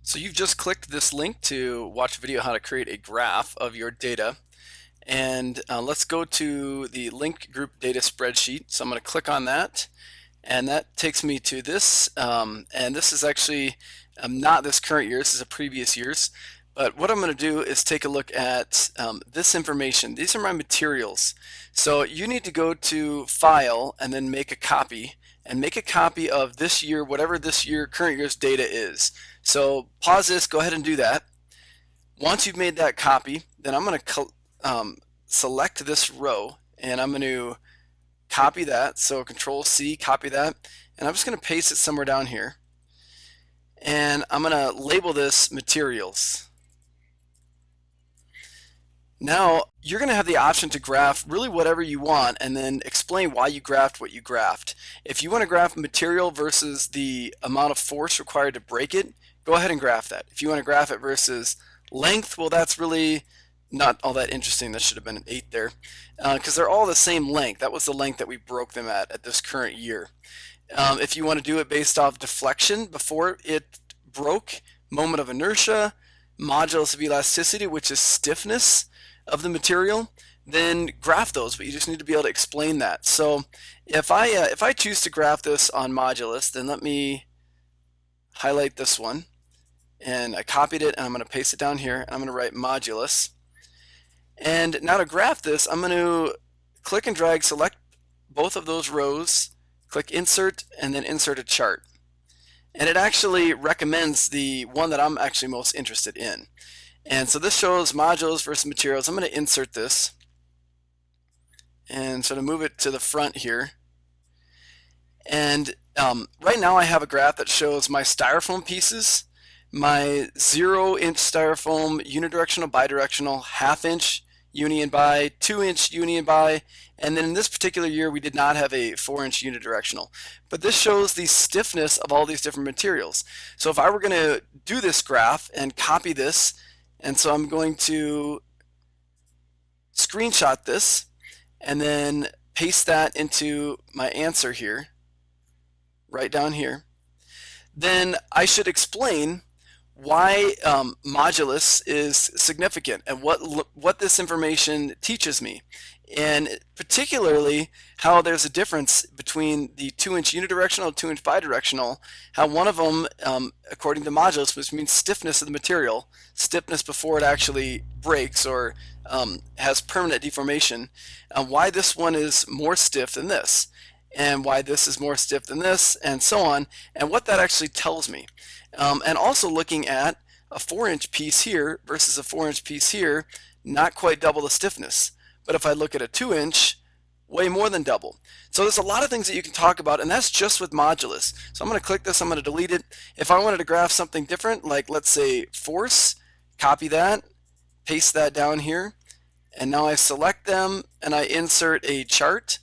So you've just clicked this link to watch a video how to create a graph of your data. And let's go to the linked group data spreadsheet. So I'm going to click on that. And that takes me to this. And this is actually not this current year. This is a previous year's. But what I'm going to do is take a look at this information. These are my materials. So you need to go to File and then make a copy. And make a copy of this year, whatever this year, current year's data is. So pause this, go ahead and do that. Once you've made that copy, then I'm going to select this row and I'm going to copy that. So Control C, copy that, and I'm just going to paste it somewhere down here. And I'm going to label this materials. Now you're going to have the option to graph really whatever you want and then explain why you graphed what you graphed. If you want to graph material versus the amount of force required to break it, go ahead and graph that. If you want to graph it versus length, well, that's really not all that interesting. That should have been an 8 there because they're all the same length. That was the length that we broke them at this current year. If you want to do it based off deflection before it broke, moment of inertia, modulus of elasticity, which is stiffness of the material, then graph those, but you just need to be able to explain that. So if I choose to graph this on modulus, then let me highlight this one, and I copied it and I'm going to paste it down here and I'm going to write modulus. And now to graph this, I'm going to click and drag, select both of those rows, click insert, and then insert a chart. And it actually recommends the one that I'm actually most interested in. And so this shows modulus versus materials. I'm going to insert this. And so to move it to the front here. And right now I have a graph that shows my styrofoam pieces, my 0-inch styrofoam unidirectional, bidirectional, half-inch uni and bi, 2-inch uni and bi, and then in this particular year we did not have a 4-inch unidirectional. But this shows the stiffness of all these different materials. So if I were going to do this graph and copy this, and so I'm going to screenshot this and then paste that into my answer here, right down here, then I should explain why modulus is significant and what this information teaches me, and particularly how there's a difference between the 2-inch unidirectional and 2-inch bidirectional, how one of them, according to modulus, which means stiffness of the material, stiffness before it actually breaks or has permanent deformation, why this one is more stiff than this, and why this is more stiff than this, and so on, and what that actually tells me. And also looking at a 4-inch piece here versus a 4-inch piece here, not quite double the stiffness. But if I look at a 2-inch, way more than double. So there's a lot of things that you can talk about, and that's just with modulus. So I'm going to click this, I'm going to delete it. If I wanted to graph something different, like let's say force, copy that, paste that down here, and now I select them and I insert a chart.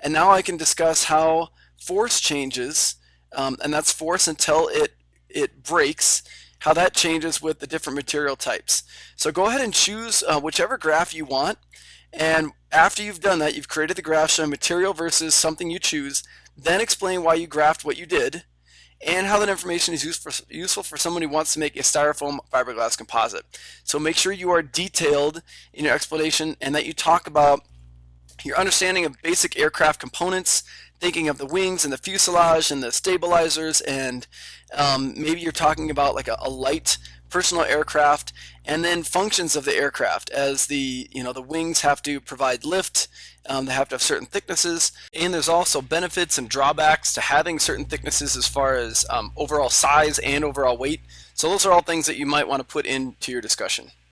And now I can discuss how force changes, and that's force until it breaks, how that changes with the different material types. So go ahead and choose whichever graph you want, and after you've done that, you've created the graph showing material versus something you choose, then explain why you graphed what you did and how that information is useful for someone who wants to make a styrofoam fiberglass composite. So make sure you are detailed in your explanation and that you talk about your understanding of basic aircraft components, thinking of the wings and the fuselage and the stabilizers, and maybe you're talking about like a light personal aircraft, and then functions of the aircraft as the wings have to provide lift, they have to have certain thicknesses, and there's also benefits and drawbacks to having certain thicknesses as far as overall size and overall weight. So those are all things that you might want to put into your discussion.